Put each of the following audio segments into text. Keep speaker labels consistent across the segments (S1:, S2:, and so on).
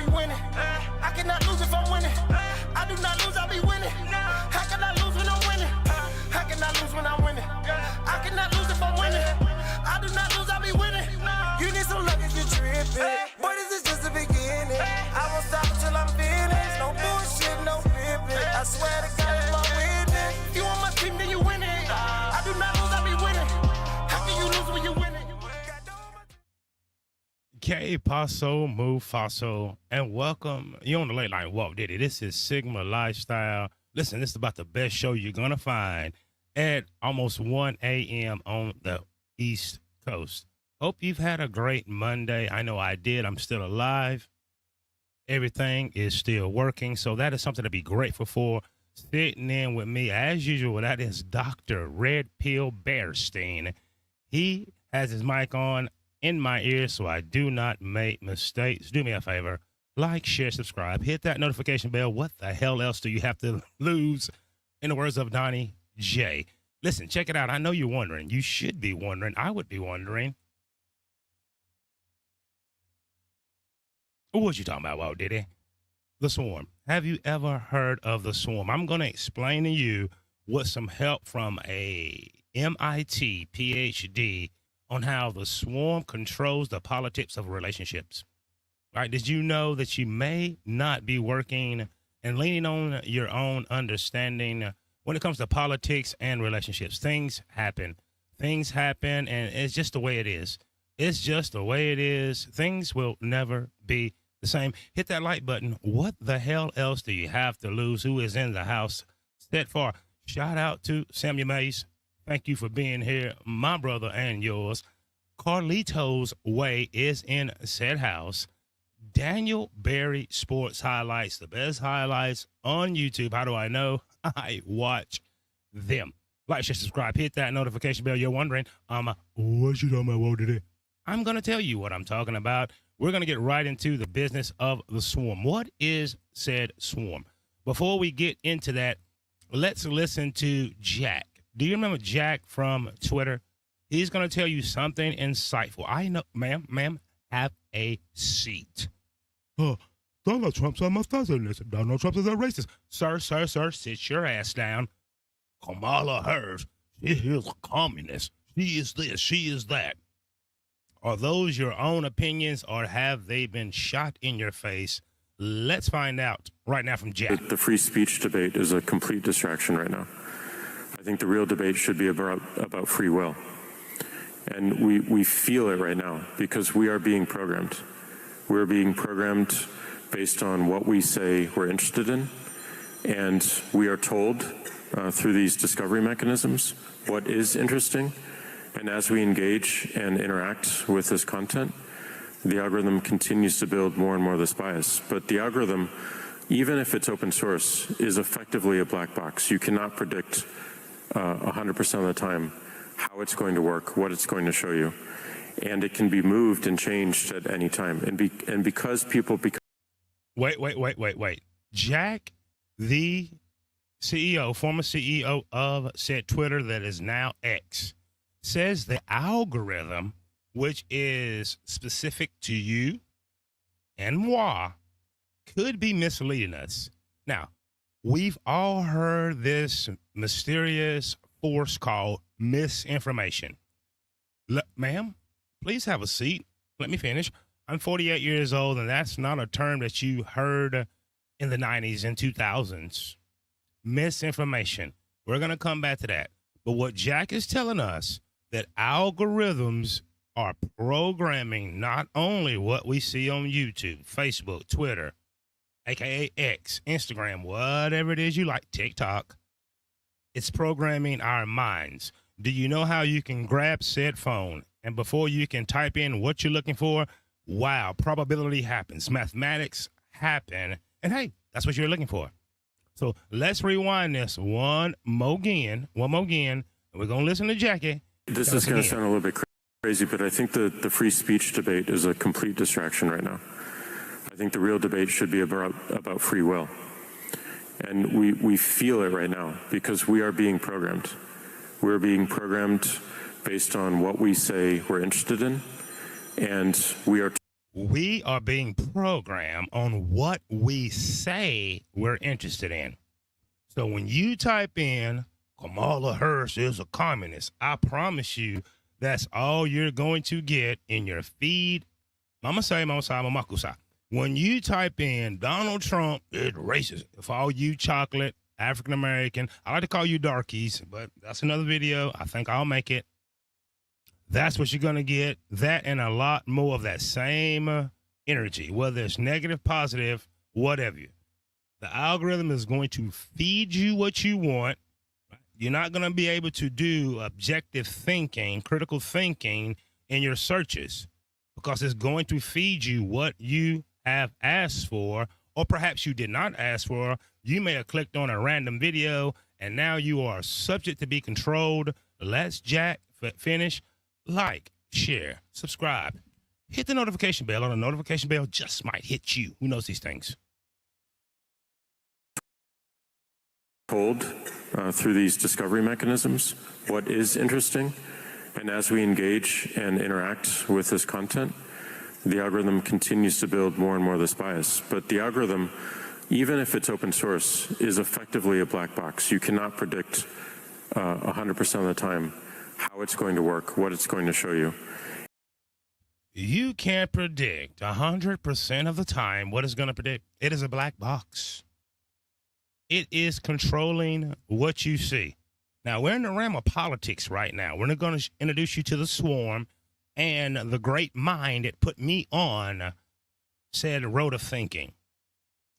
S1: be winning. I cannot lose if I'm winning. I do not lose, I be winning. How can I lose when I'm winning? How can I lose when I'm winning? I cannot lose if I'm winning. I do not lose, I be winning. You need some luck if you're tripping. Boy, this is just the beginning. I won't stop until I'm finished. No bullshit, no pimping. I swear to God, it's my witness. You on my team, then you winning. I do not lose, I be winning. How can you lose when you winning?
S2: Que paso, Mufaso, and welcome. You're on the late line, Walt Diddy. This is Sigma Lifestyle. Listen, this is about the best show you're going to find at almost 1 a.m. on the East Coast. Hope you've had a great Monday. I know I did. I'm still alive. Everything is still working, so that is something to be grateful for. Sitting in with me, as usual, that is Dr. Red Pill Bearstein. He has his mic on in my ear so I do not make mistakes. Do me a favor. Like, share, subscribe. Hit that notification bell. What the hell else do you have to lose? In the words of Donnie J. Listen, check it out. I know you're wondering. You should be wondering. I would be wondering. What you talking about, Walt Diddy? The Swarm. Have you ever heard of The Swarm? I'm going to explain to you with some help from a MIT PhD on how the swarm controls the politics of relationships. Right? Did you know that you may not be working and leaning on your own understanding when it comes to politics and relationships? Things happen. Things happen, and it's just the way it is. It's just the way it is. Things will never be the same. Hit that like button. What the hell else do you have to lose? Who is in the house? Set far. Shout out to Samuel Mays. Thank you for being here, my brother and yours. Carlito's Way is in said house. Daniel Berry Sports Highlights, the best highlights on YouTube. How do I know? I watch them. Like, share, subscribe, hit that notification bell. You're wondering, what you talking about, Walt Diddy? I'm going to tell you what I'm talking about. We're going to get right into the business of the swarm. What is said swarm? Before we get into that, let's listen to Jack. Do you remember Jack from Twitter? He's going to tell you something insightful. I know, ma'am, have a seat. Donald Trump's a mustard. Donald Trump is a racist. Sir, sit your ass down. Kamala Harris, she is a communist. She is this, she is that. Are those your own opinions, or have they been shot in your face? Let's find out right now from Jack.
S3: The free speech debate is a complete distraction right now. I think the real debate should be about free will. And we feel it right now because we are being programmed. We're being programmed based on what we say we're interested in. And we are told through these discovery mechanisms what is interesting. And as we engage and interact with this content, the algorithm continues to build more and more of this bias. But the algorithm, even if it's open source, is effectively a black box. You cannot predict 100% of the time how it's going to work, what it's going to show you. And it can be moved and changed at any time. And because people become...
S2: Wait. Jack, the CEO, former CEO of said Twitter that is now X, says the algorithm, which is specific to you and moi, could be misleading us. Now, we've all heard this mysterious force called misinformation. Ma'am, please have a seat. Let me finish. I'm 48 years old, and that's not a term that you heard in the 90s and 2000s. Misinformation. We're going to come back to that. But what Jack is telling us, that algorithms are programming not only what we see on YouTube, Facebook, Twitter, aka X, Instagram, whatever it is you like, TikTok. It's programming our minds. Do you know how you can grab said phone and before you can type in what you're looking for, wow, probability happens, mathematics happen, and hey, that's what you're looking for. So let's rewind this one more again, and we're going to listen to Jackie.
S3: This is going to sound a little bit crazy, but I think the free speech debate is a complete distraction right now. I think the real debate should be about free will. And we feel it right now because we are being programmed. We're being programmed based on what we say we're interested in. And we are...
S2: We are being programmed on what we say we're interested in. So when you type in Kamala Harris is a communist, I promise you that's all you're going to get in your feed. Mama say, Mama say, Mama kusa. When you type in Donald Trump is racist, for all you chocolate, African American, I like to call you darkies, but that's another video. I think I'll make it. That's what you're going to get. That and a lot more of that same energy, whether it's negative, positive, whatever. The algorithm is going to feed you what you want. You're not going to be able to do objective thinking, critical thinking in your searches because it's going to feed you what you have asked for, or perhaps you did not ask for. You may have clicked on a random video and now you are subject to be controlled. Let's Jack finish. Like, share, subscribe, hit the notification bell, or the notification bell just might hit you. Who knows these things?
S3: Told through these discovery mechanisms what is interesting, and as we engage and interact with this content, the algorithm continues to build more and more of this bias. But the algorithm, even if it's open source, is effectively a black box. You cannot predict 100% of the time how it's going to work, what it's going to show you.
S2: You can't predict 100% of the time what it's going to predict. It is a black box. It is controlling what you see. Now, we're in the realm of politics right now. We're going to introduce you to the swarm and the great mind that put me on said road of thinking.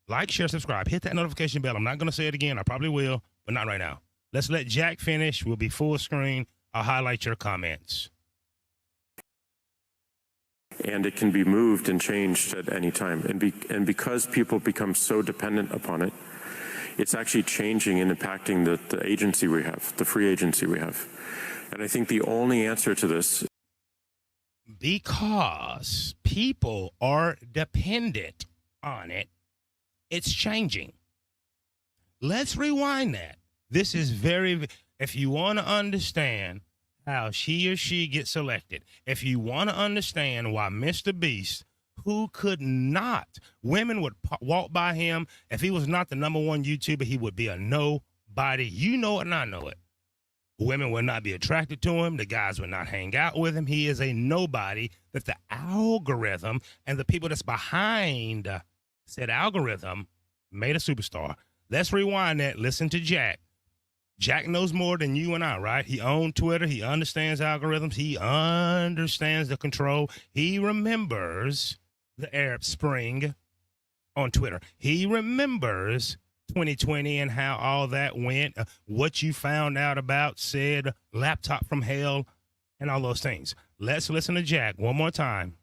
S2: Like, share, subscribe, hit that notification bell. I'm not going to say it again. I probably will, but not right now. Let's let Jack finish. We'll be full screen. I'll highlight your comments.
S3: And it can be moved and changed at any time. And because people become so dependent upon it, it's actually changing and impacting the agency we have, the free agency we have. And I think the only answer to this,
S2: because people are dependent on it, it's changing. Let's rewind that. This is very, if you want to understand how he or she gets selected, if you want to understand why Mr. Beast, who could not, women would walk by him. If he was not the #1 YouTuber, he would be a nobody. You know it and I know it. Women would not be attracted to him. The guys would not hang out with him. He is a nobody that the algorithm and the people that's behind said algorithm made a superstar. Let's rewind that. Listen to Jack. Jack knows more than you and I, right? He owned Twitter. He understands algorithms. He understands the control. He remembers the Arab Spring on Twitter. He remembers 2020 and how all that went, what you found out about said laptop from hell and all those things. Let's listen to Jack one more time.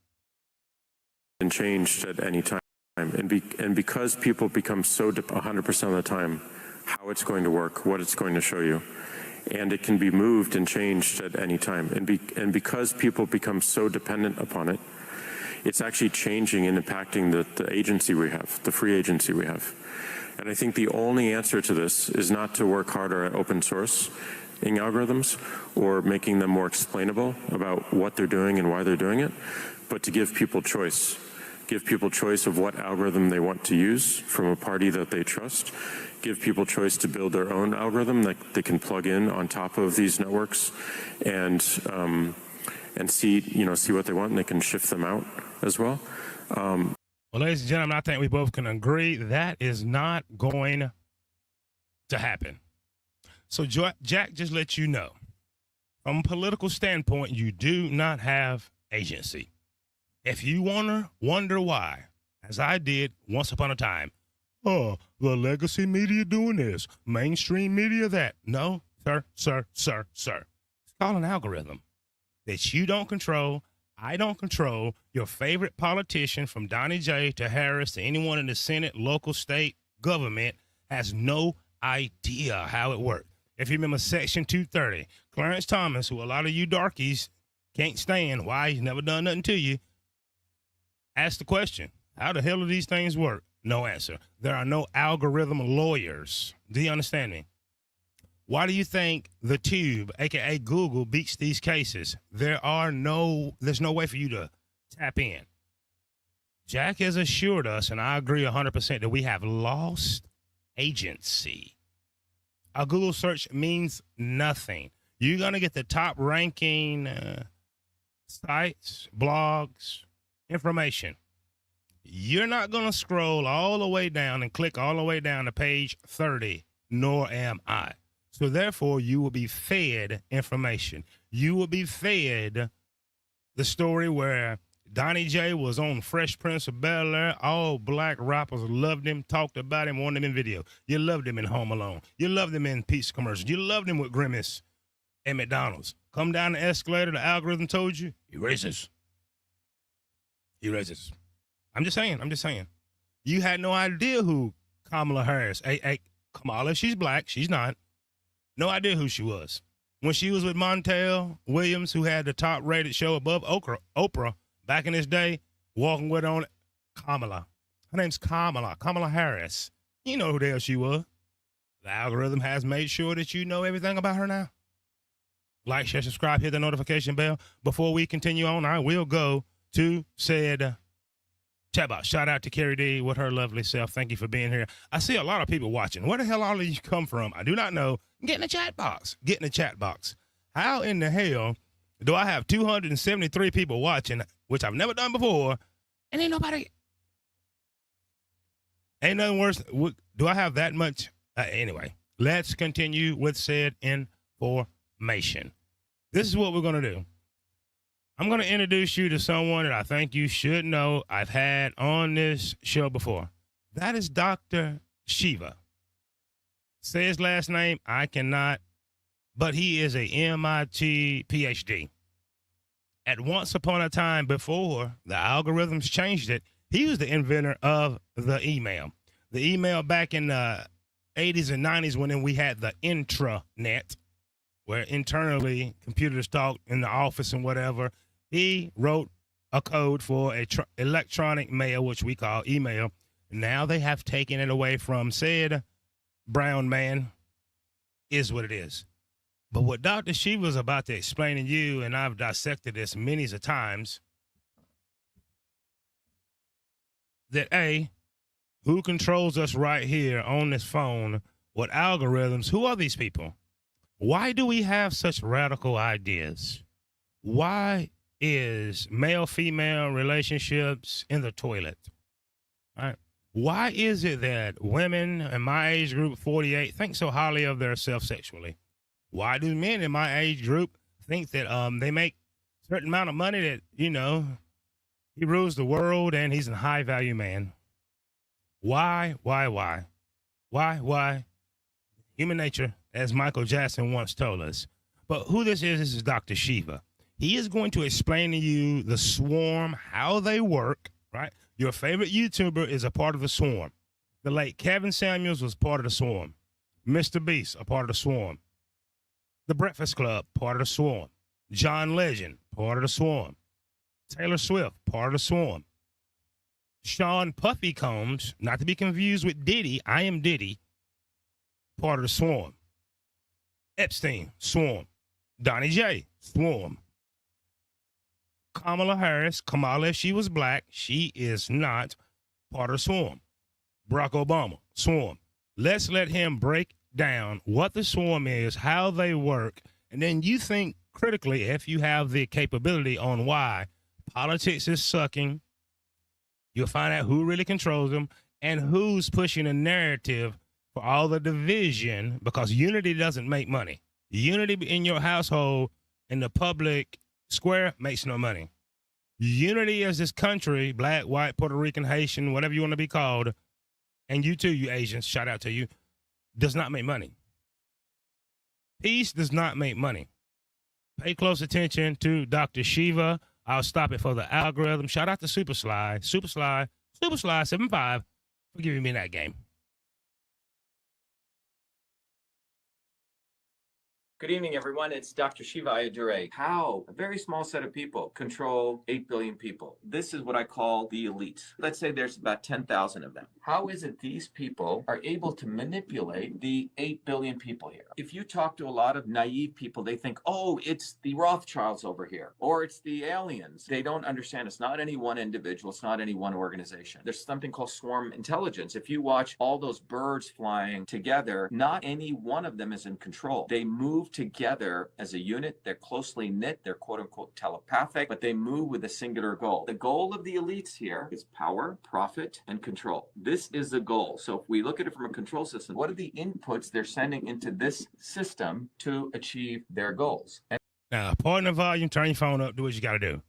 S3: and changed at any time. And because people become so 100% of the time how it's going to work, what it's going to show you, and it can be moved and changed at any time. And because people become so dependent upon it, it's actually changing and impacting the agency we have, the free agency we have. And I think the only answer to this is not to work harder at open source in algorithms or making them more explainable about what they're doing and why they're doing it, but to give people choice. Give people choice of what algorithm they want to use from a party that they trust. Give people choice to build their own algorithm that they can plug in on top of these networks and see what they want, and they can shift them out as well.
S2: Well, ladies and gentlemen, I think we both can agree that is not going to happen. So Jack just let you know, from a political standpoint, you do not have agency. If you wonder why, as I did once upon a time, the legacy media doing this, mainstream media that. No, sir. It's called an algorithm that you don't control. I don't control. Your favorite politician, from Donnie J to Harris to anyone in the Senate, local, state, government, has no idea how it works. If you remember Section 230, Clarence Thomas, who a lot of you darkies can't stand, why he's never done nothing to you, asked the question, how the hell do these things work? No answer. There are no algorithm lawyers. Do you understand me? Why do you think the tube, a.k.a. Google, beats these cases? There's no way for you to tap in. Jack has assured us, and I agree 100%, that we have lost agency. A Google search means nothing. You're going to get the top ranking sites, blogs, information. You're not going to scroll all the way down and click all the way down to page 30, nor am I. So therefore, you will be fed information. You will be fed the story where Donnie J was on Fresh Prince of Bel-Air. All black rappers loved him, talked about him, wanted him in video. You loved him in Home Alone. You loved him in pizza commercials. You loved him with Grimace at McDonald's. Come down the escalator, the algorithm told you, you racist. You racist. I'm just saying. You had no idea who Kamala Harris, Kamala, she's black, she's not. No idea who she was. When she was with Montel Williams, who had the top rated show above Oprah back in his day, walking with on Kamala. Her name's Kamala Harris. You know who the hell she was. The algorithm has made sure that you know everything about her now. Like, share, subscribe, hit the notification bell. Before we continue on, I will go to said chat box. Shout out to Carrie D with her lovely self. Thank you for being here. I see a lot of people watching. Where the hell all of you come from? I do not know. Get in the chat box. How in the hell do I have 273 people watching, which I've never done before, and ain't nothing worse. Do I have that much? Anyway, let's continue with said information. This is what we're going to do. I'm going to introduce you to someone that I think you should know I've had on this show before. That is Dr. Shiva. Say his last name, I cannot, but he is a MIT PhD. At once upon a time before the algorithms changed it, he was the inventor of the email. The email back in the 80s and 90s when we had the intranet, where internally computers talk in the office and whatever. He wrote a code for electronic mail, which we call email. Now they have taken it away from said brown man. Is what it is. But what Dr. Shiva was about to explain to you, and I've dissected this many a times, that A, who controls us right here on this phone? What algorithms? Who are these people? Why do we have such radical ideas? Why is male-female relationships in the toilet? All right. Why is it that women in my age group, 48, think so highly of themselves sexually? Why do men in my age group think that they make a certain amount of money that, you know, he rules the world and he's a high-value man? Why? Human nature, as Michael Jackson once told us. But who this is Dr. Shiva. He is going to explain to you the swarm, how they work, right? Your favorite YouTuber is a part of the swarm. The late Kevin Samuels was part of the swarm. Mr. Beast, a part of the swarm. The Breakfast Club, part of the swarm. John Legend, part of the swarm. Taylor Swift, part of the swarm. Sean Puffy Combs, not to be confused with Diddy, I am Diddy, part of the swarm. Epstein, swarm. Donnie J, swarm. Kamala Harris, Kamala, if she was black, she is not part of the swarm. Barack Obama, swarm. Let's let him break down what the swarm is, how they work, and then you think critically if you have the capability on why politics is sucking. You'll find out who really controls them and who's pushing a narrative for all the division, because unity doesn't make money. Unity in your household in the public square makes no money. Unity as this country, black, white, Puerto Rican, Haitian, whatever you want to be called, and you too, you Asians, shout out to you, does not make money. Peace does not make money. Pay close attention to Dr. Shiva. I'll stop it for the algorithm. Shout out to Super Sly 75 for giving me that game.
S4: Good evening, everyone. It's Dr. Shiva Ayyadurai. How a very small set of people control 8 billion people. This is what I call the elites. Let's say there's about 10,000 of them. How is it these people are able to manipulate the 8 billion people here? If you talk to a lot of naive people, they think, oh, it's the Rothschilds over here, or it's the aliens. They don't understand. It's not any one individual. It's not any one organization. There's something called swarm intelligence. If you watch all those birds flying together, not any one of them is in control. They move together as a unit. They're closely knit. They're quote unquote telepathic, but they move with a singular goal. The goal of the elites here is power, profit, and control. This is the goal. So if we look at it from a control system, what are the inputs they're sending into this system to achieve their goals?
S2: Now, pardon the volume, turn your phone up, do what you got to do.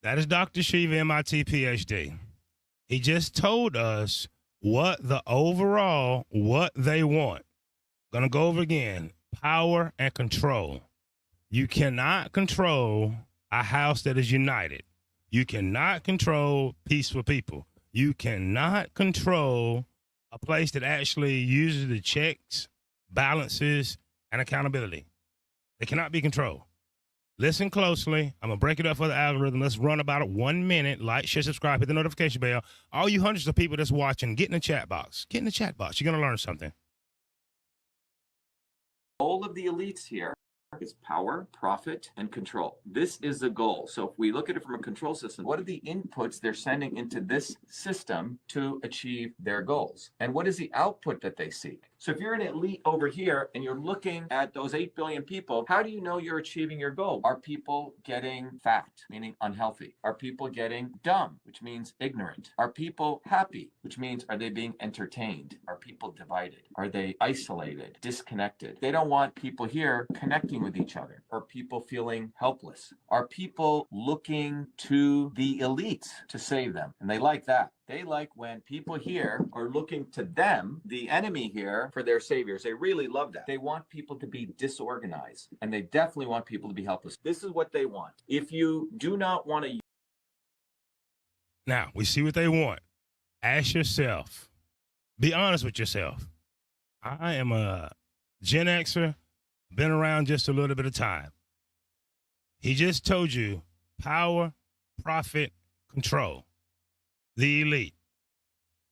S2: That is Dr. Shiva, MIT PhD. He just told us what they want. Gonna go over again. Power and control. You cannot control a house that is united. You cannot control peaceful people. You cannot control a place that actually uses the checks, balances, and accountability. They cannot be controlled. Listen closely. I'm going to break it up for the algorithm. Let's run about 1 minute. Like, share, subscribe, hit the notification bell. All you hundreds of people that's watching, get in the chat box. Get in the chat box. You're going to learn something.
S4: Goal of the elites here is power, profit, and control. This is the goal. So if we look at it from a control system, what are the inputs they're sending into this system to achieve their goals? And what is the output that they seek? So if you're an elite over here and you're looking at those 8 billion people, how do you know you're achieving your goal? Are people getting fat, meaning unhealthy? Are people getting dumb, which means ignorant? Are people happy, which means are they being entertained? Are people divided? Are they isolated, disconnected? They don't want people here connecting with each other. Are people feeling helpless? Are people looking to the elites to save them? And they like that. They like when people here are looking to them, the enemy here, for their saviors. They really love that. They want people to be disorganized, and they definitely want people to be helpless. This is what they want. If you do not want to...
S2: Now, we see what they want. Ask yourself. Be honest with yourself. I am a Gen Xer, been around just a little bit of time. He just told you power, profit, control. The elite.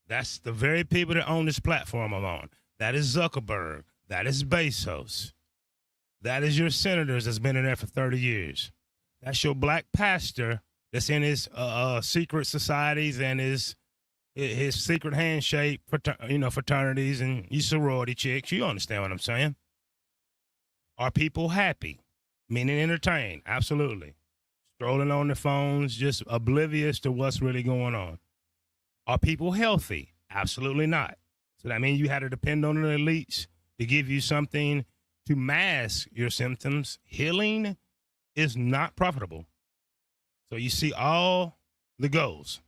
S2: That's the very people that own this platform I'm on. That is Zuckerberg. That is Bezos. That is your senators that's been in there for 30 years. That's your black pastor that's in his secret societies and his secret handshake, fraternities and you sorority chicks. You understand what I'm saying? Are people happy? Meaning entertained? Absolutely. Strolling on their phones, just oblivious to what's really going on. Are people healthy? Absolutely not. So that means you had to depend on the elites to give you something to mask your symptoms. Healing is not profitable. So you see all the goals.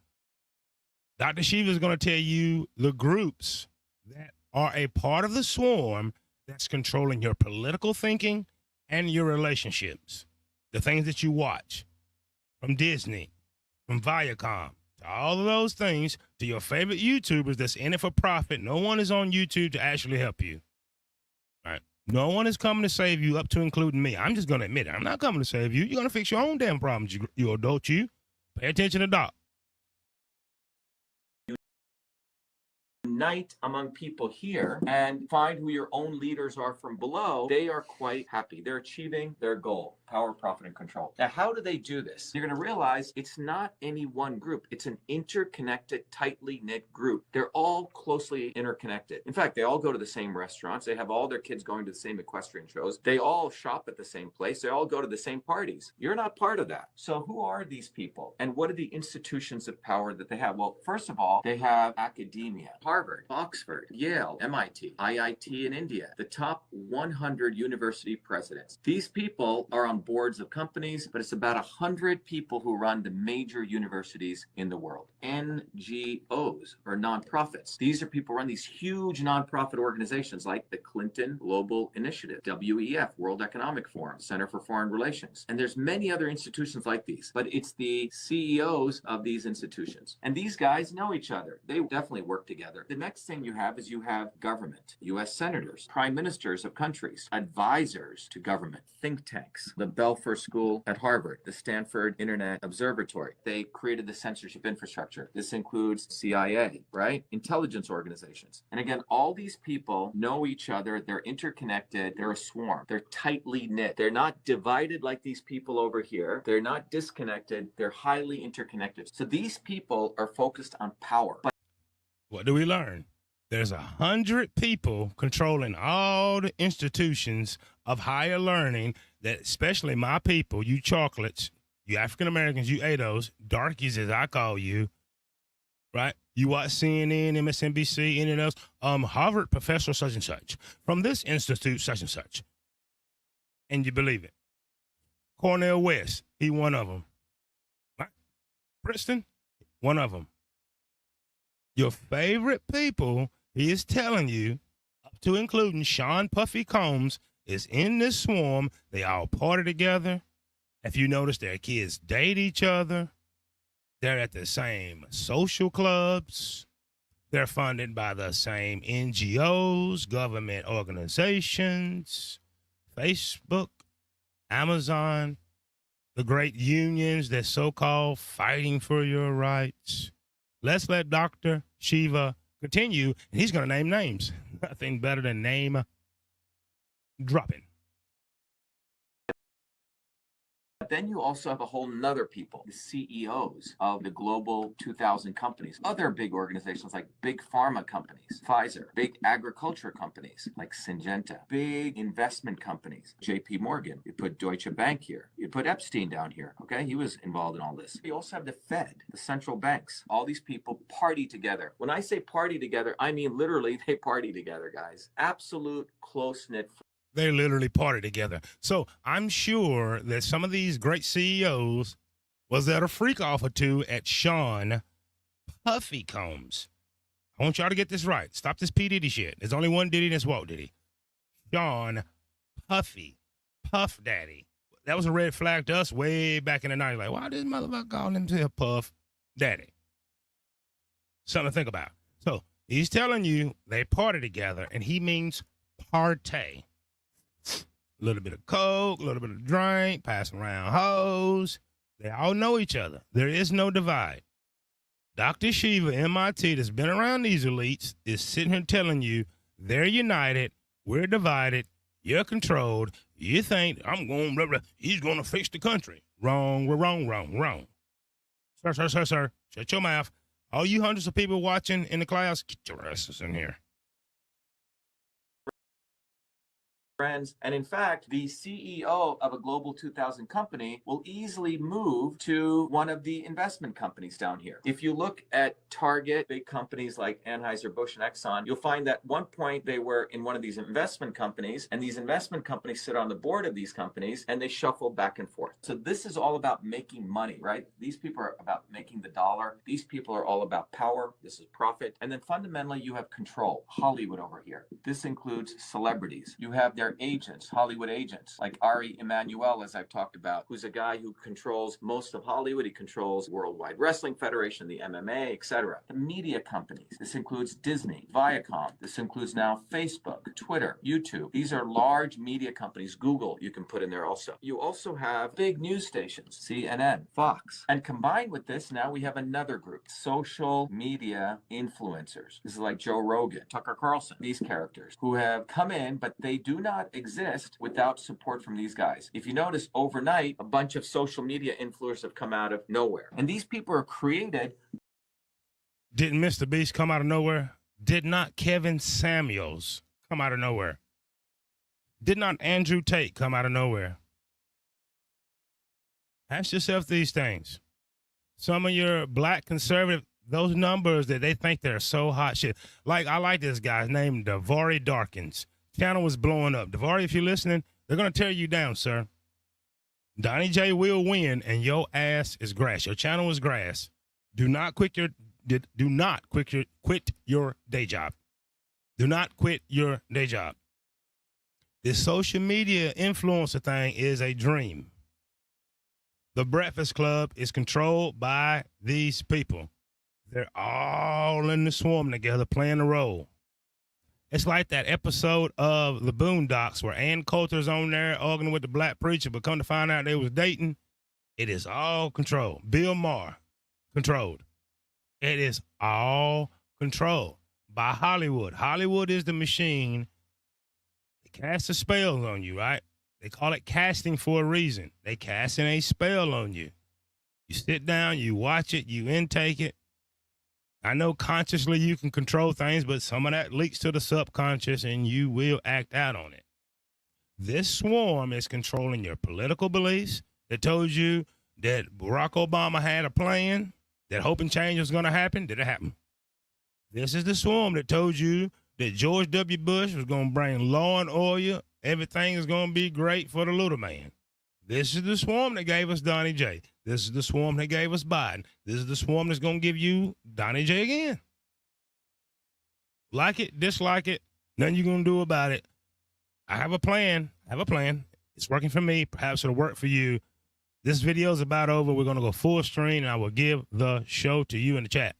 S2: Dr. Shiva is going to tell you the groups that are a part of the swarm that's controlling your political thinking and your relationships. The things that you watch from Disney, from Viacom, to all of those things, to your favorite YouTubers that's in it for profit. No one is on YouTube to actually help you. All right? No one is coming to save you, up to including me. I'm just going to admit it. I'm not coming to save you. You're going to fix your own damn problems, you adult you. Pay attention to Doc.
S4: Unite among people here and find who your own leaders are from below, they are quite happy. They're achieving their goal, power, profit, and control. Now, how do they do this? You're going to realize it's not any one group. It's an interconnected, tightly knit group. They're all closely interconnected. In fact, they all go to the same restaurants. They have all their kids going to the same equestrian shows. They all shop at the same place. They all go to the same parties. You're not part of that. So who are these people? And what are the institutions of power that they have? Well, first of all, they have academia. Harvard, Oxford, Yale, MIT, IIT in India, the top 100 university presidents. These people are on boards of companies, but it's about 100 people who run the major universities in the world. NGOs or nonprofits. These are people who run these huge nonprofit organizations like the Clinton Global Initiative, WEF, World Economic Forum, Center for Foreign Relations. And there's many other institutions like these, but it's the CEOs of these institutions. And these guys know each other. They definitely work together. The next thing you have is you have government, US senators, prime ministers of countries, advisors to government, think tanks, the Belfer School at Harvard, the Stanford Internet Observatory. They created the censorship infrastructure. This includes CIA, right? Intelligence organizations. And again, all these people know each other. They're interconnected. They're a swarm. They're tightly knit. They're not divided like these people over here. They're not disconnected. They're highly interconnected. So these people are focused on power. But
S2: what do we learn? There's 100 people controlling all the institutions of higher learning that, especially my people, you chocolates, you African Americans, you ADOs, darkies as I call you, right? You watch CNN, MSNBC, anything else. Harvard professor such and such from this institute such and such, and you believe it. Cornell West, he one of them. Right? Princeton, one of them. Your favorite people, he is telling you, up to including Sean Puffy Combs, is in this swarm. They all party together. If you notice, their kids date each other. They're at the same social clubs. They're funded by the same NGOs, government organizations, Facebook, Amazon, the great unions that's so-called fighting for your rights. Let's let Dr. Shiva continue, and he's going to name names. Nothing better than name dropping.
S4: But then you also have a whole nother people, the CEOs of the global 2000 companies, other big organizations like big pharma companies, Pfizer, big agriculture companies like Syngenta, big investment companies, JP Morgan. You put Deutsche Bank here. You put Epstein down here. Okay. He was involved in all this. You also have the Fed, the central banks. All these people party together. When I say party together, I mean literally they party together, guys. Absolute close-knit.
S2: They literally party together. So I'm sure that some of these great CEOs was at a freak off or two at Sean Puffy Combs. I want y'all to get this right. Stop this P. Diddy shit. There's only one Diddy, and it's Walt Diddy. Sean Puffy, Puff Daddy. That was a red flag to us way back in the 90s. Like, why did this motherfucker call himself Puff Daddy? Something to think about. So he's telling you they party together, and he means partay. A little bit of coke, a little bit of drink, passing around hoes. They all know each other. There is no divide. Dr. Shiva, MIT, that's been around these elites, is sitting here telling you they're united, we're divided, you're controlled. You think he's going to fix the country. Wrong, we're wrong, wrong, wrong. Sir, shut your mouth. All you hundreds of people watching in the class, get your asses in here.
S4: Friends. And in fact, the CEO of a global 2000 company will easily move to one of the investment companies down here. If you look at Target, big companies like Anheuser-Busch and Exxon, you'll find that at one point they were in one of these investment companies, and these investment companies sit on the board of these companies, and they shuffle back and forth. So this is all about making money, right? These people are about making the dollar. These people are all about power. This is profit. And then fundamentally, you have control. Hollywood over here. This includes celebrities. You have their agents, Hollywood agents, like Ari Emanuel, as I've talked about, who's a guy who controls most of Hollywood. He controls Worldwide Wrestling Federation, the MMA, etc. The media companies. This includes Disney, Viacom. This includes now Facebook, Twitter, YouTube. These are large media companies. Google, you can put in there also. You also have big news stations, CNN, Fox. And combined with this, now we have another group, social media influencers. This is like Joe Rogan, Tucker Carlson, these characters who have come in, but they do not exist without support from these guys. If you notice, overnight, a bunch of social media influencers have come out of nowhere. And these people are created.
S2: Didn't Mr. Beast come out of nowhere? Did not Kevin Samuels come out of nowhere? Did not Andrew Tate come out of nowhere? Ask yourself these things. Some of your black conservative, those numbers that they think they're so hot shit. Like, I like this guy's name, Davari Darkins. Channel was blowing up. Davari, if you're listening, they're going to tear you down, sir. Donnie J will win, and your ass is grass. Your channel is grass. Do not quit your quit your day job. Do not quit your day job. This social media influencer thing is a dream. The Breakfast Club is controlled by these people. They're all in the swarm together playing a role. It's like that episode of The Boondocks where Ann Coulter's on there arguing with the black preacher, but come to find out they was dating. It is all controlled. Bill Maher, controlled. It is all controlled by Hollywood. Hollywood is the machine. They cast a spell on you, right? They call it casting for a reason. They casting a spell on you. You sit down, you watch it, you intake it. I know consciously you can control things, but some of that leaks to the subconscious and you will act out on it. This swarm is controlling your political beliefs. That told you that Barack Obama had a plan, that hope and change was going to happen. Did it happen? This is the swarm that told you that George W. Bush was going to bring law and order. Everything is going to be great for the little man. This is the swarm that gave us Donnie J. This is the swarm that gave us Biden. This is the swarm that's going to give you Donnie J again. Like it, dislike it, nothing you're going to do about it. I have a plan. It's working for me. Perhaps it'll work for you. This video is about over. We're going to go full screen, and I will give the show to you in the chat.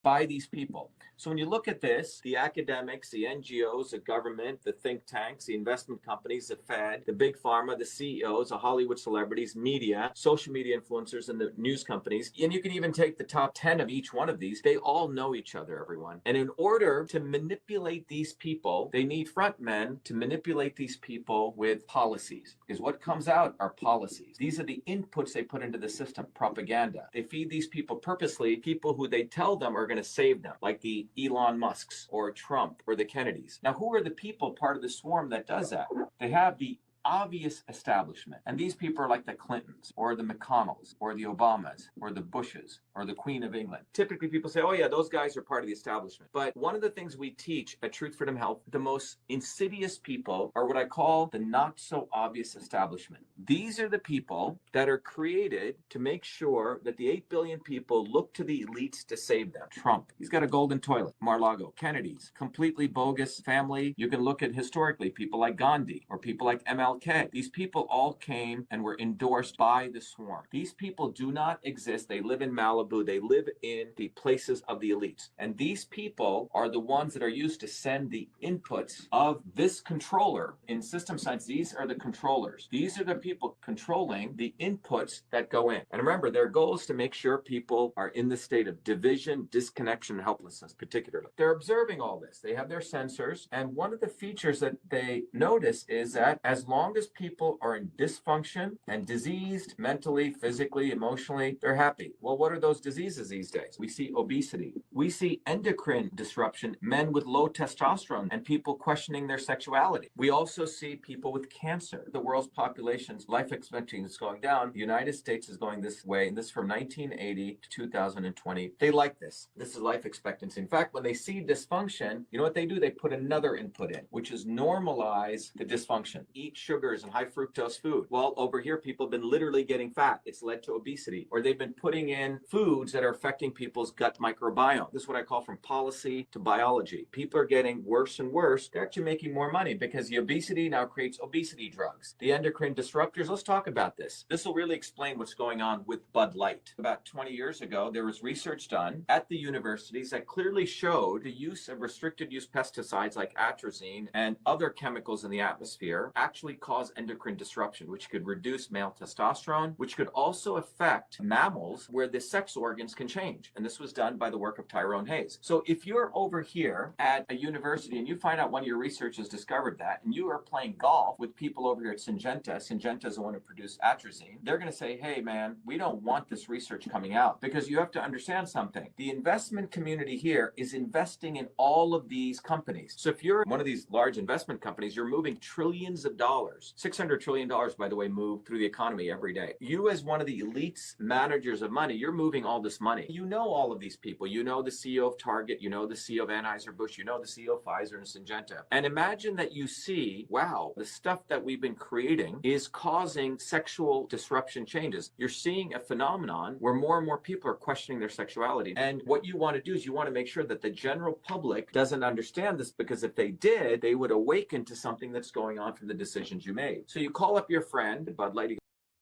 S4: By these people. So when you look at this, the academics, the NGOs, the government, the think tanks, the investment companies, the Fed, the big pharma, the CEOs, the Hollywood celebrities, media, social media influencers, and the news companies, and you can even take the top 10 of each one of these, they all know each other, everyone. And in order to manipulate these people, they need front men to manipulate these people with policies. Because what comes out are policies. These are the inputs they put into the system, propaganda. They feed these people purposely, people who they tell them are going to save them, like the Elon Musks or Trump or the Kennedys. Now, who are the people part of the swarm that does that? They have the obvious establishment. And these people are like the Clintons or the McConnells or the Obamas or the Bushes or the Queen of England. Typically people say, oh yeah, those guys are part of the establishment. But one of the things we teach at Truth Freedom Health, the most insidious people are what I call the not so obvious establishment. These are the people that are created to make sure that the 8 billion people look to the elites to save them. Trump, he's got a golden toilet. Mar-a-Lago, Kennedy's, completely bogus family. You can look at historically people like Gandhi or people like MLK. These people all came and were endorsed by the swarm. These people do not exist. They live in Malibu. They live in the places of the elites. And these people are the ones that are used to send the inputs of this controller. In system science, these are the controllers. These are the people controlling the inputs that go in. And remember, their goal is to make sure people are in the state of division, disconnection, and helplessness, particularly. They're observing all this. They have their sensors. And one of the features that they notice is that as long as people are in dysfunction and diseased mentally, physically, emotionally, they're happy. Well, what are those diseases these days? We see obesity. We see endocrine disruption, men with low testosterone, and people questioning their sexuality. We also see people with cancer. The world's population's life expectancy is going down. The United States is going this way, and this from 1980 to 2020. They like this. This is life expectancy. In fact, when they see dysfunction, you know what they do? They put another input in, which is normalize the dysfunction. Eat sugars and high fructose food. Well, over here, people have been literally getting fat. It's led to obesity. Or they've been putting in foods that are affecting people's gut microbiome. This is what I call from policy to biology. People are getting worse and worse. They're actually making more money because the obesity now creates obesity drugs. The endocrine disruptors, let's talk about this. This will really explain what's going on with Bud Light. About 20 years ago, there was research done at the universities that clearly showed the use of restricted use pesticides like atrazine and other chemicals in the atmosphere actually cause endocrine disruption, which could reduce male testosterone, which could also affect mammals where the sex organs can change. And this was done by the work of Tyrone Hayes. So if you're over here at a university and you find out one of your researchers discovered that, and you are playing golf with people over here at Syngenta is the one who produced atrazine, they're going to say, hey man, we don't want this research coming out, because you have to understand something. The investment community here is investing in all of these companies. So if you're one of these large investment companies, you're moving trillions of dollars $600 trillion, by the way, move through the economy every day. You, as one of the elites managers of money, you're moving all this money. You know all of these people. You know the CEO of Target. You know the CEO of Anheuser-Busch. You know the CEO of Pfizer and Syngenta. And imagine that you see, wow, the stuff that we've been creating is causing sexual disruption changes. You're seeing a phenomenon where more and more people are questioning their sexuality. And what you want to do is you want to make sure that the general public doesn't understand this, because if they did, they would awaken to something that's going on from the decisions you made. So you call up your friend, Bud Light.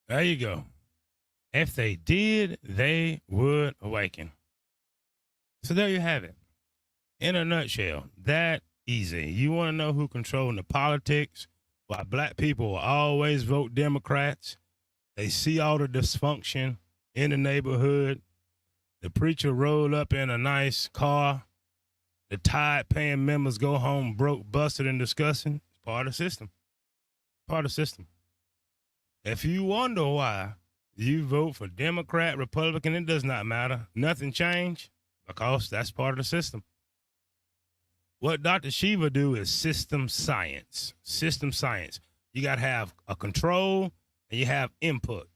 S2: There you go. If they did, they would awaken. So there you have it. In a nutshell, that easy. You want to know who controlling the politics? Why black people will always vote Democrats? They see all the dysfunction in the neighborhood. The preacher rolled up in a nice car. The tithe-paying members go home broke, busted, and disgusting. It's part of the system. Part of the system. If you wonder why you vote for Democrat, Republican, it does not matter. Nothing changed, because that's part of the system. What Dr. Shiva do is system science. System science. You got to have a control and you have input.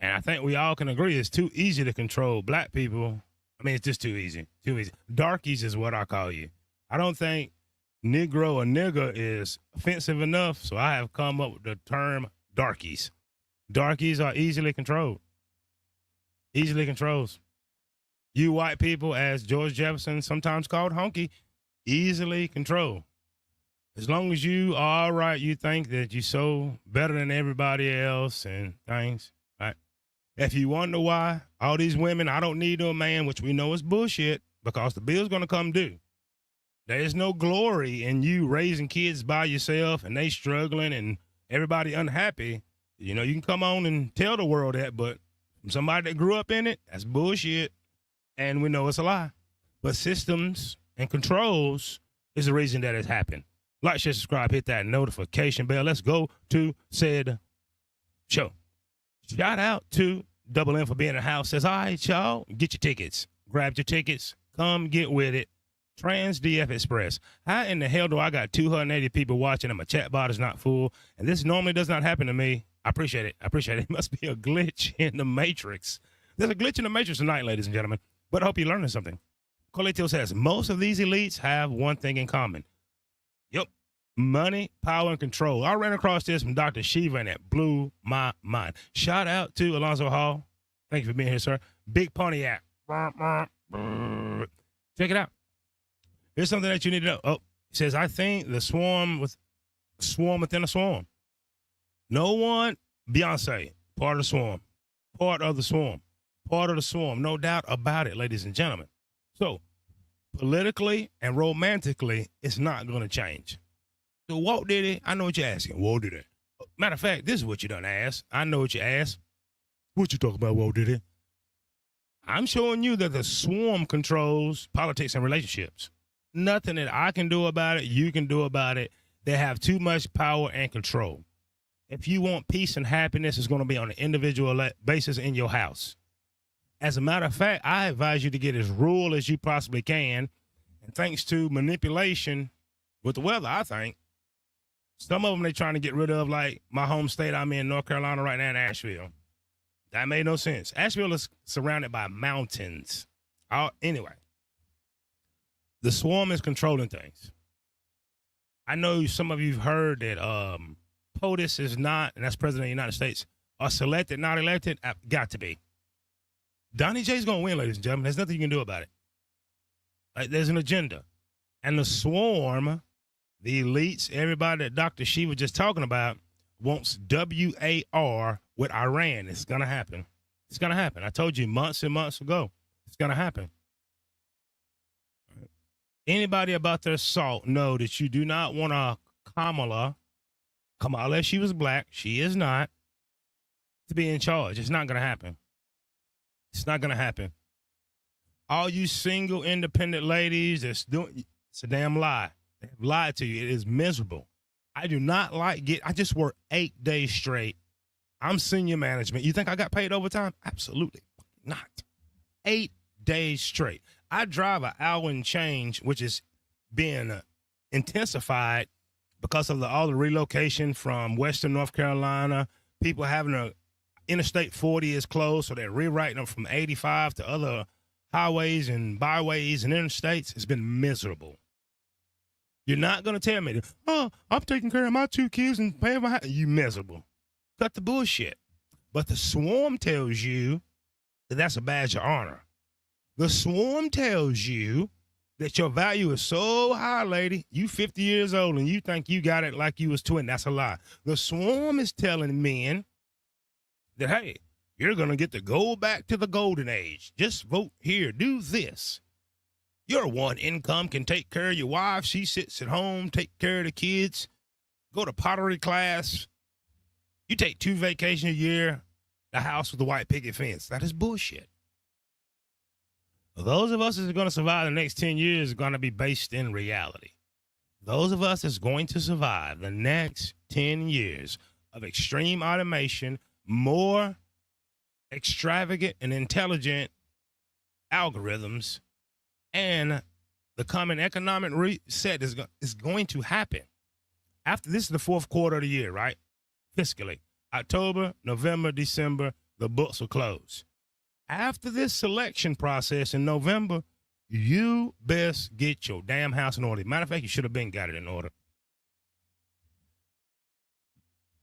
S2: And I think we all can agree it's too easy to control black people. I mean, it's just too easy. Too easy. Darkies is what I call you. I don't think Negro or nigger is offensive enough, so I have come up with the term darkies. Darkies are easily controlled. Easily controlled. You white people, as George Jefferson sometimes called honky, easily controlled. As long as you are all right, you think that you're so better than everybody else and things, right? If you wonder why all these women, I don't need no man, which we know is bullshit, because the bill's going to come due. There is no glory in you raising kids by yourself and they struggling and everybody unhappy. You know, you can come on and tell the world that, but from somebody that grew up in it, that's bullshit. And we know it's a lie. But systems and controls is the reason that it's happened. Like, share, subscribe, hit that notification bell. Let's go to said show. Shout out to Double M for being in the house. Says, all right, y'all, get your tickets. Grab your tickets. Come get with it. Trans DF Express. How in the hell do I got 280 people watching and my chat bar is not full? And this normally does not happen to me. I appreciate it. I appreciate it. It must be a glitch in the matrix. There's a glitch in the matrix tonight, ladies and gentlemen. But I hope you're learning something. Coletto says, most of these elites have one thing in common. Yep. Money, power, and control. I ran across this from Dr. Shiva, and it blew my mind. Shout out to Alonzo Hall. Thank you for being here, sir. Big Pontiac. Check it out. Here's something that you need to know. Oh, he says, I think the swarm within a swarm. No one, Beyonce, part of the swarm. Part of the swarm. Part of the swarm. No doubt about it, ladies and gentlemen. So, politically and romantically, it's not going to change. So, Walt Diddy, I know what you're asking. Walt Diddy. Matter of fact, this is what you done asked. I know what you asked. What you talking about, Walt Diddy? I'm showing you that the swarm controls politics and relationships. Nothing that I can do about it, you can do about it. They have too much power and control. If you want peace and happiness, it's going to be on an individual basis in your house. As a matter of fact, I advise you to get as rural as you possibly can. And thanks to manipulation with the weather, I think, some of them they're trying to get rid of, like my home state I'm in, North Carolina right now in Asheville. That made no sense. Asheville is surrounded by mountains. Anyway, the swarm is controlling things. I know some of you've heard that POTUS is not, and that's President of the United States, are selected, not elected. Got to be. Donnie J's going to win, ladies and gentlemen. There's nothing you can do about it. Like, there's an agenda. And the swarm, the elites, everybody that Dr. Shiva was just talking about, wants WAR with Iran. It's going to happen. It's going to happen. I told you months and months ago. It's going to happen. Anybody about their salt know that you do not want a Kamala, she was black, she is not, to be in charge. It's not going to happen. It's not going to happen. All you single, independent ladies that's doing, it's a damn lie. They have lied to you. It is miserable. I do not like I just work 8 days straight. I'm senior management. You think I got paid overtime? Absolutely not. 8 days straight. I drive an hour and change, which is being intensified because of all the relocation from Western North Carolina, people having Interstate 40 is closed, so they're rewriting them from 85 to other highways and byways and interstates. It's been miserable. You're not going to tell me, oh, I'm taking care of my 2 kids and paying my house. You miserable. Cut the bullshit. But the swarm tells you that that's a badge of honor. The swarm tells you that your value is so high, lady. You 50 years old and you think you got it like you was 20. That's a lie. The swarm is telling men that, hey, you're going to get to go back to the golden age. Just vote here. Do this. Your one income can take care of your wife. She sits at home, take care of the kids, go to pottery class. You take 2 vacations a year, the house with the white picket fence. That is bullshit. Those of us that are going to survive the next 10 years are going to be based in reality. Those of us that's going to survive the next 10 years of extreme automation, more extravagant and intelligent algorithms, and the common economic reset is going to happen. After this is the 4th quarter of the year, right? Fiscally. October, November, December, the books will close. After this selection process in November, you best get your damn house in order. Matter of fact, you should have been got it in order.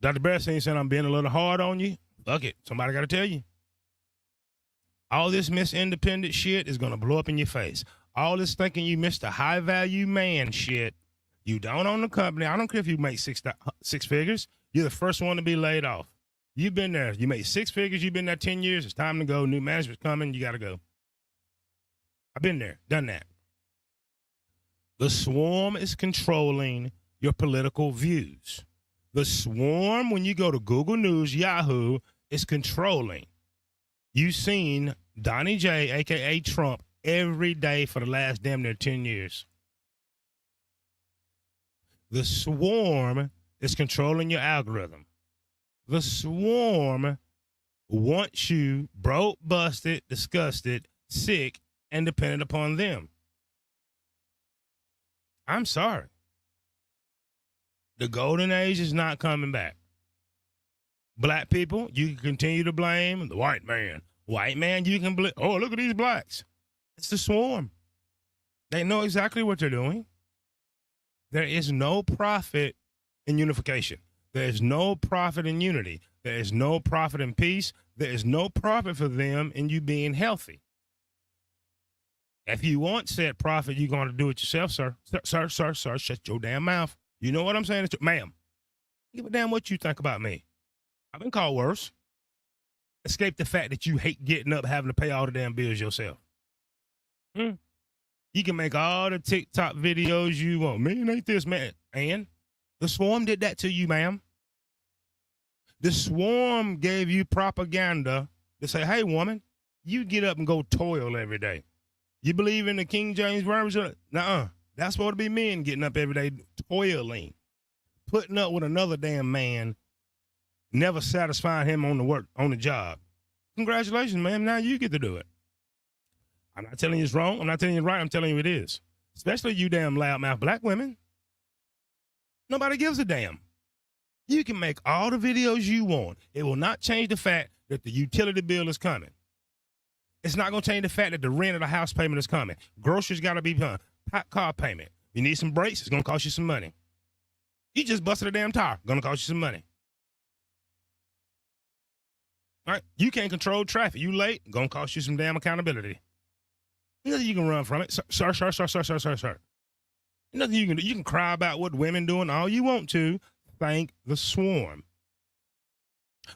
S2: Dr. Bearstein said I'm being a little hard on you. Fuck it. Somebody got to tell you. All this Miss Independent shit is going to blow up in your face. All this thinking you missed a high-value man shit. You don't own the company. I don't care if you make six figures. You're the first one to be laid off. You've been there. You made 6 figures. You've been there 10 years. It's time to go. New management's coming. You got to go. I've been there, done that. The swarm is controlling your political views. The swarm, when you go to Google News, Yahoo, is controlling. You've seen Donnie J, a.k.a. Trump, every day for the last damn near 10 years. The swarm is controlling your algorithm. The swarm wants you broke, busted, disgusted, sick, and dependent upon them. I'm sorry. The golden age is not coming back. Black people, you can continue to blame the white man. White man, you can blame, oh, look at these blacks. It's the swarm. They know exactly what they're doing. There is no profit in unification. There is no profit in unity. There is no profit in peace. There is no profit for them in you being healthy. If you want said profit, you're going to do it yourself, sir. Sir, shut your damn mouth. You know what I'm saying? Ma'am, give a damn what you think about me. I've been called worse. Escape the fact that you hate getting up, having to pay all the damn bills yourself. You can make all the TikTok videos you want. Man, ain't this, man? And the swarm did that to you, ma'am. The swarm gave you propaganda to say, hey, woman, you get up and go toil every day. You believe in the King James Version? Nuh-uh. That's supposed to be men getting up every day toiling, putting up with another damn man, never satisfying him on the job. Congratulations, ma'am. Now you get to do it. I'm not telling you it's wrong. I'm not telling you it's right. I'm telling you it is. Especially you damn loudmouth black women. Nobody gives a damn. You can make all the videos you want. It will not change the fact that the utility bill is coming. It's not going to change the fact that the rent of the house payment is coming. Groceries got to be done. Car payment. You need some brakes. It's going to cost you some money. You just busted a damn tire. Going to cost you some money. All right? You can't control traffic. You late. Going to cost you some damn accountability. Nothing you can run from it. Sir. Nothing you can do. You can cry about what women doing all you want to. Thank the swarm.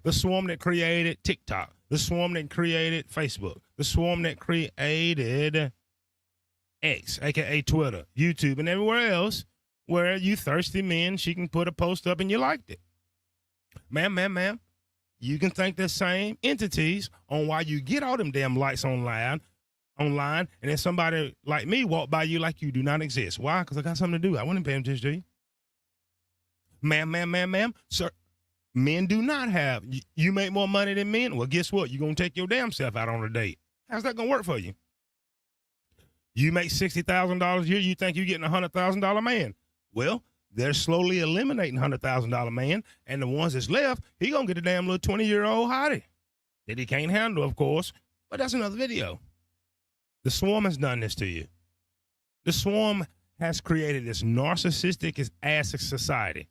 S2: The swarm that created TikTok. The swarm that created Facebook. The swarm that created X, a.k.a. Twitter, YouTube, and everywhere else where you thirsty men, she can put a post up and you liked it. Ma'am, you can thank the same entities on why you get all them damn likes online, and then somebody like me walk by you like you do not exist. Why? Because I got something to do. I wouldn't pay attention to you. Ma'am, sir, men do not have, you make more money than men? Well, guess what? You're going to take your damn self out on a date. How's that going to work for you? You make $60,000 a year, you think you're getting a $100,000 man. Well, they're slowly eliminating $100,000 man, and the ones that's left, he gonna get a damn little 20-year-old hottie that he can't handle, of course. But that's another video. The swarm has done this to you. The swarm has created this narcissistic ass society.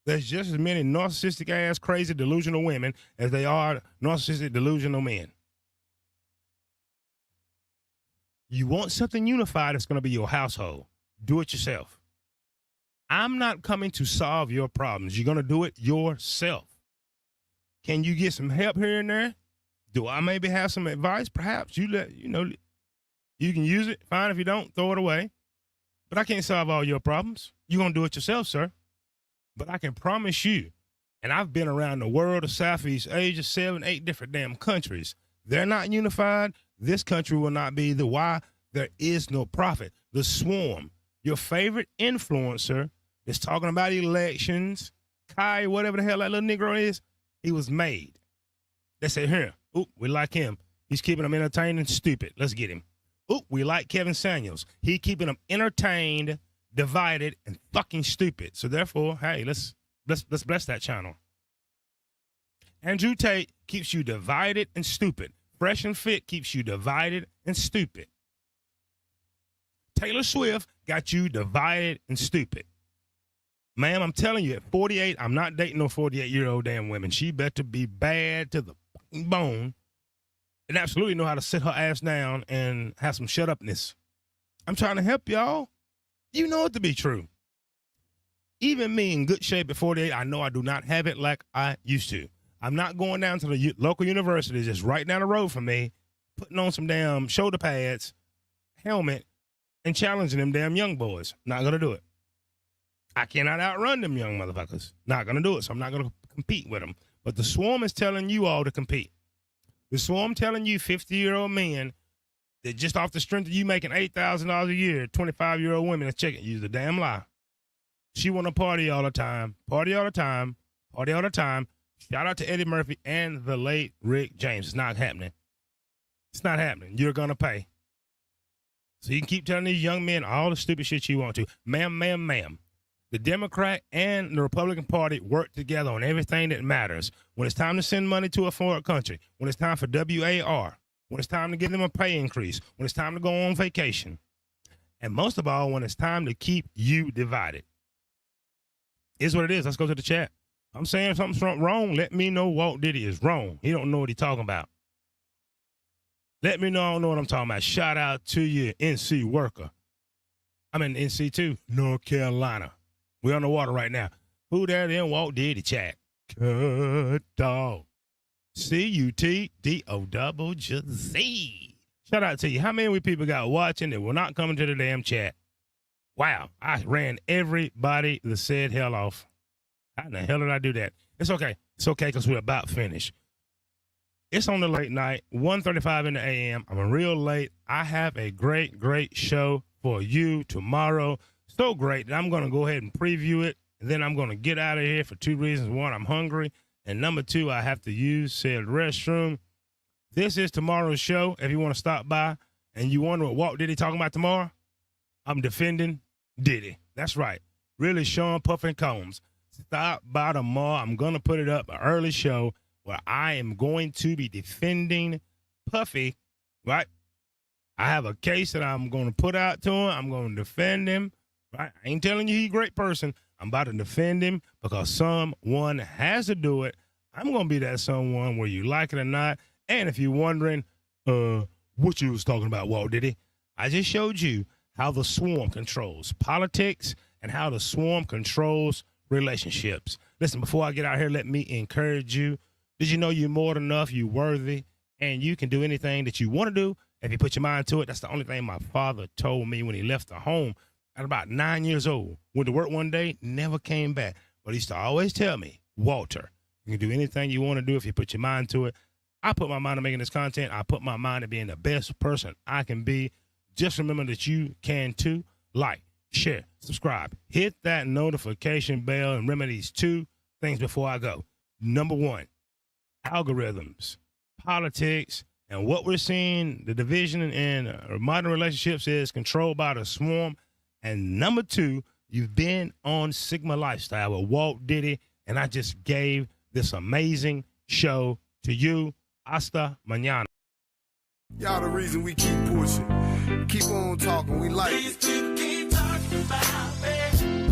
S2: There's just as many narcissistic ass, crazy, delusional women as they are narcissistic, delusional men. You want something unified, it's going to be your household. Do it yourself. I'm not coming to solve your problems. You're going to do it yourself. Can you get some help here and there? Do I maybe have some advice? Perhaps you can use it. Fine. If you don't, throw it away. But I can't solve all your problems. You're going to do it yourself, sir. But I can promise you, and I've been around the world of Southeast Asia, 7, 8 different damn countries. They're not unified. This country will not be. The why? There is no profit. The swarm, your favorite influencer that's talking about elections, Kai, whatever the hell that little Negro is, he was made. They said, here, ooh, we like him. He's keeping them entertained and stupid. Let's get him. Ooh, we like Kevin Samuels. He keeping them entertained, divided, and fucking stupid. So therefore, hey, let's bless that channel. Andrew Tate keeps you divided and stupid. Fresh and Fit keeps you divided and stupid. Taylor Swift got you divided and stupid. Ma'am, I'm telling you, at 48, I'm not dating no 48-year-old damn women. She better be bad to the fucking bone and absolutely know how to sit her ass down and have some shut-upness. I'm trying to help y'all. You know it to be true. Even me in good shape at 48, I know I do not have it like I used to. I'm not going down to the local university just right down the road from me, putting on some damn shoulder pads, helmet, and challenging them damn young boys. Not going to do it. I cannot outrun them young motherfuckers. Not going to do it, so I'm not going to compete with them. But the swarm is telling you all to compete. The swarm telling you 50-year-old men that just off the strength of you making $8,000 a year, 25-year-old women is checking you. The damn lie. She want to party all the time, party all the time, party all the time. Shout out to Eddie Murphy and the late Rick James. It's not happening. It's not happening. You're going to pay. So you can keep telling these young men all the stupid shit you want to. Ma'am. The Democrat and the Republican Party work together on everything that matters. When it's time to send money to a foreign country, when it's time for WAR, when it's time to give them a pay increase, when it's time to go on vacation, and most of all, when it's time to keep you divided. Here's what it is. Let's go to the chat. I'm saying something's wrong. Let me know Walt Diddy is wrong. He don't know what he's talking about. Let me know I don't know what I'm talking about. Shout out to you, NC worker. I'm in NC too, North Carolina. We're on the water right now. Who there then? Walt Diddy chat. Good dog. CUTDOWZ. Shout out to you. How many people got watching that were not coming to the damn chat? Wow. I ran everybody that said hell off. How in the hell did I do that? It's okay. It's okay because we're about finished. It's on the late night, 1:35 in the a.m. I'm real late. I have a great show for you tomorrow. So great that I'm going to go ahead and preview it. And then I'm going to get out of here for 2 reasons. 1, I'm hungry. And number 2, I have to use said restroom. This is tomorrow's show. If you want to stop by and you wonder what Walt Diddy talking about tomorrow, I'm defending Diddy. That's right. Really Sean Puffin Combs. Stop by tomorrow. I'm going to put it up, an early show where I am going to be defending Puffy, right? I have a case that I'm going to put out to him. I'm going to defend him, right? I ain't telling you he's a great person. I'm about to defend him because someone has to do it. I'm going to be that someone, whether you like it or not. And if you're wondering what you was talking about, Walt Diddy, I just showed you how the swarm controls politics and how the swarm controls relationships. Listen, before I get out here, let me encourage you. Did you know you're more than enough, you're worthy, and you can do anything that you want to do if you put your mind to it? That's the only thing my father told me when he left the home at about 9 years old. Went to work one day, never came back. But he used to always tell me, Walter, you can do anything you want to do if you put your mind to it. I put my mind to making this content. I put my mind to being the best person I can be. Just remember that you can too. Like, share, subscribe, hit that notification bell, and remember these 2 things before I go. Number 1, algorithms, politics, and what we're seeing, the division in modern relationships is controlled by the swarm. And number 2, You've been on Sigma Lifestyle with Walt Diddy, and I just gave this amazing show to you. Hasta mañana.
S5: Y'all the reason we keep pushing. Keep on talking, we like it.
S1: These people keep talking about me.